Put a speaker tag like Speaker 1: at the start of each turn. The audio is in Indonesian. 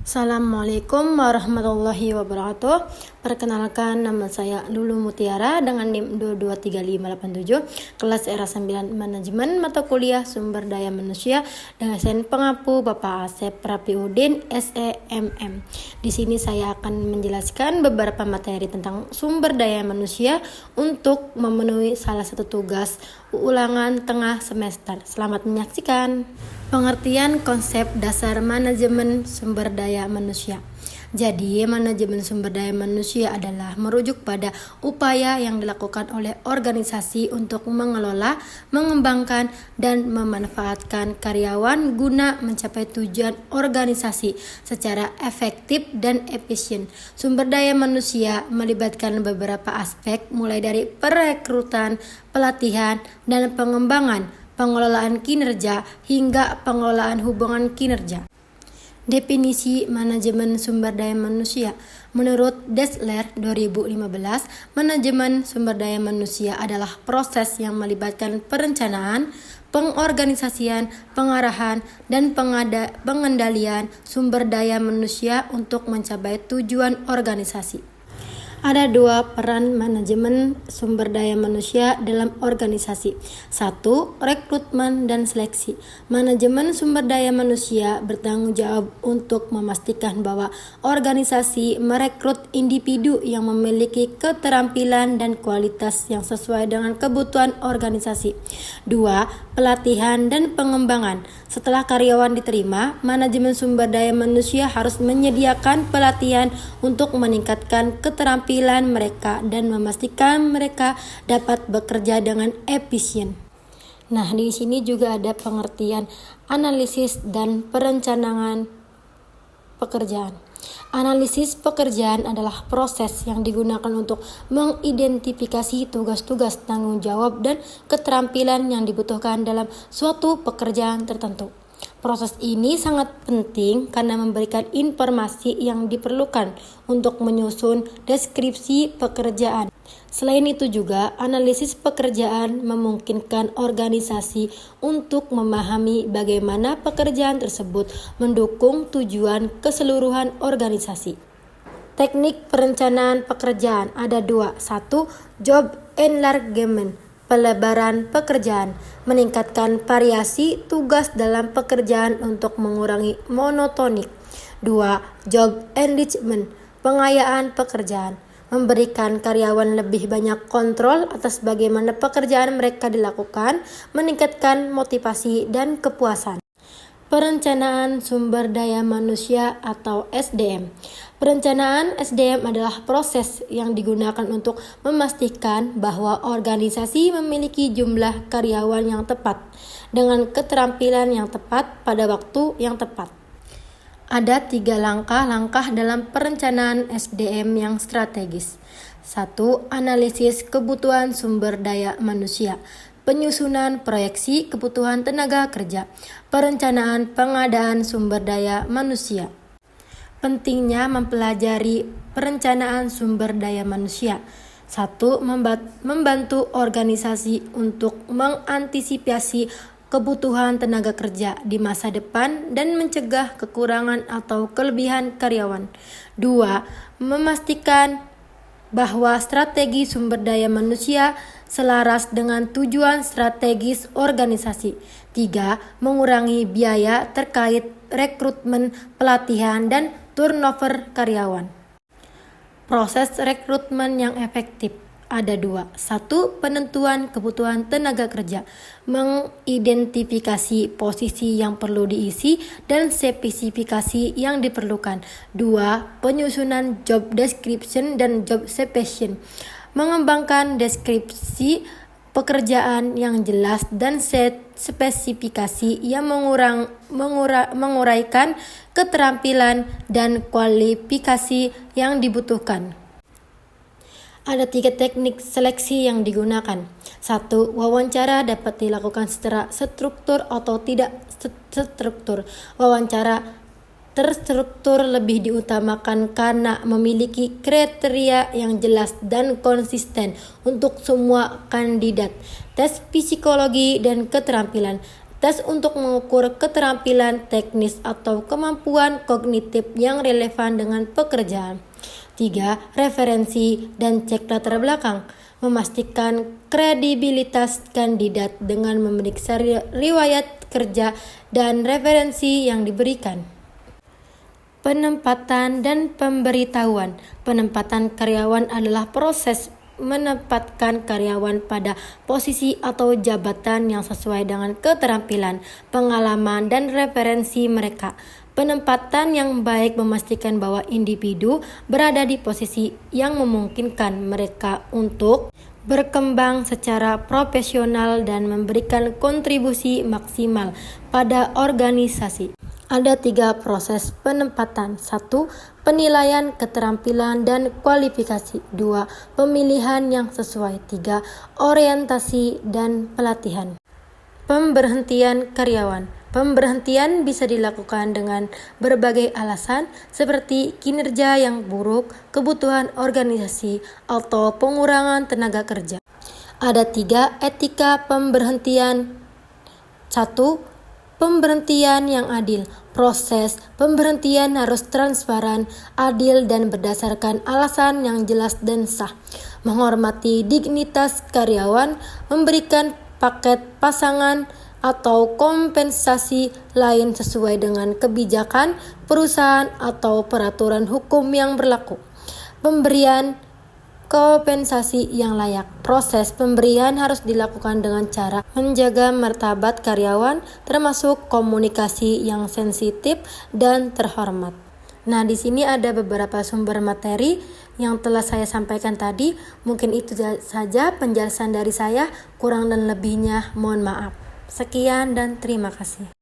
Speaker 1: Assalamualaikum warahmatullahi wabarakatuh. Perkenalkan, nama saya Lulu Mutiara dengan NIM 223587, kelas era 9 Manajemen Mata Kuliah Sumber Daya Manusia dengan dosen pengampu Bapak Asep Rafiuddin SEMM. Di sini saya akan menjelaskan beberapa materi tentang sumber daya manusia untuk memenuhi salah satu tugas ulangan tengah semester. Selamat menyaksikan. Pengertian konsep dasar manajemen sumber daya manusia. Jadi, manajemen sumber daya manusia adalah merujuk pada upaya yang dilakukan oleh organisasi untuk mengelola, mengembangkan, dan memanfaatkan karyawan guna mencapai tujuan organisasi secara efektif dan efisien. Sumber daya manusia melibatkan beberapa aspek, mulai dari perekrutan, pelatihan, dan pengembangan, pengelolaan kinerja, hingga pengelolaan hubungan kinerja. Definisi manajemen sumber daya manusia. Menurut Dessler 2015, manajemen sumber daya manusia adalah proses yang melibatkan perencanaan, pengorganisasian, pengarahan, dan pengendalian sumber daya manusia untuk mencapai tujuan organisasi. Ada dua peran manajemen sumber daya manusia dalam organisasi. 1. Rekrutmen dan seleksi. Manajemen sumber daya manusia bertanggung jawab untuk memastikan bahwa organisasi merekrut individu yang memiliki keterampilan dan kualitas yang sesuai dengan kebutuhan organisasi. 2. Pelatihan dan pengembangan. Setelah karyawan diterima, manajemen sumber daya manusia harus menyediakan pelatihan untuk meningkatkan keterampilan mereka dan memastikan mereka dapat bekerja dengan efisien. Nah, di sini juga ada pengertian analisis dan perencanaan pekerjaan. Analisis pekerjaan adalah proses yang digunakan untuk mengidentifikasi tugas-tugas, tanggung jawab, dan keterampilan yang dibutuhkan dalam suatu pekerjaan tertentu. Proses ini sangat penting karena memberikan informasi yang diperlukan untuk menyusun deskripsi pekerjaan. Selain itu juga, analisis pekerjaan memungkinkan organisasi untuk memahami bagaimana pekerjaan tersebut mendukung tujuan keseluruhan organisasi. Teknik perencanaan pekerjaan ada dua. 1. Job enlargement, pelebaran pekerjaan, meningkatkan variasi tugas dalam pekerjaan untuk mengurangi monotonik. 2. Job enrichment, pengayaan pekerjaan, memberikan karyawan lebih banyak kontrol atas bagaimana pekerjaan mereka dilakukan, meningkatkan motivasi dan kepuasan. Perencanaan sumber daya manusia atau SDM. Perencanaan SDM adalah proses yang digunakan untuk memastikan bahwa organisasi memiliki jumlah karyawan yang tepat dengan keterampilan yang tepat pada waktu yang tepat. Ada 3 langkah dalam perencanaan SDM yang strategis. 1. Analisis kebutuhan sumber daya manusia. Penyusunan proyeksi kebutuhan tenaga kerja. Perencanaan pengadaan sumber daya manusia. Pentingnya mempelajari perencanaan sumber daya manusia. 1. Membantu organisasi untuk mengantisipasi kebutuhan tenaga kerja di masa depan dan mencegah kekurangan atau kelebihan karyawan. 2. Memastikan bahwa strategi sumber daya manusia selaras dengan tujuan strategis organisasi. 3. Mengurangi biaya terkait rekrutmen, pelatihan, dan turnover karyawan. Proses rekrutmen yang efektif ada 2. 1. Penentuan kebutuhan tenaga kerja, mengidentifikasi posisi yang perlu diisi dan spesifikasi yang diperlukan. 2. Penyusunan job description dan job specification, mengembangkan deskripsi pekerjaan yang jelas dan spesifikasi yang menguraikan keterampilan dan kualifikasi yang dibutuhkan. Ada 3 teknik seleksi yang digunakan. 1. Wawancara dapat dilakukan secara struktur atau tidak struktur. Wawancara terstruktur lebih diutamakan karena memiliki kriteria yang jelas dan konsisten untuk semua kandidat. Tes psikologi dan keterampilan. Tes untuk mengukur keterampilan teknis atau kemampuan kognitif yang relevan dengan pekerjaan. 3. Referensi dan cek latar belakang. Memastikan kredibilitas kandidat dengan memeriksa riwayat kerja dan referensi yang diberikan. Penempatan dan pemberitahuan. Penempatan karyawan adalah proses menempatkan karyawan pada posisi atau jabatan yang sesuai dengan keterampilan, pengalaman, dan referensi mereka. Penempatan yang baik memastikan bahwa individu berada di posisi yang memungkinkan mereka untuk berkembang secara profesional dan memberikan kontribusi maksimal pada organisasi. Ada 3 proses penempatan. 1. Penilaian keterampilan dan kualifikasi. 2. Pemilihan yang sesuai. 3. Orientasi dan pelatihan. Pemberhentian karyawan. Pemberhentian bisa dilakukan dengan berbagai alasan seperti kinerja yang buruk, kebutuhan organisasi, atau pengurangan tenaga kerja. Ada 3 etika pemberhentian. 1. Pemberhentian yang adil. Proses pemberhentian harus transparan, adil, dan berdasarkan alasan yang jelas dan sah. Menghormati dignitas karyawan, memberikan paket pasangan atau kompensasi lain sesuai dengan kebijakan perusahaan atau peraturan hukum yang berlaku. Pemberian kompensasi yang layak. Proses pemberian harus dilakukan dengan cara menjaga martabat karyawan, termasuk komunikasi yang sensitif dan terhormat. Nah, di sini ada beberapa sumber materi yang telah saya sampaikan tadi. Mungkin itu saja penjelasan dari saya. Kurang dan lebihnya mohon maaf. Sekian dan terima kasih.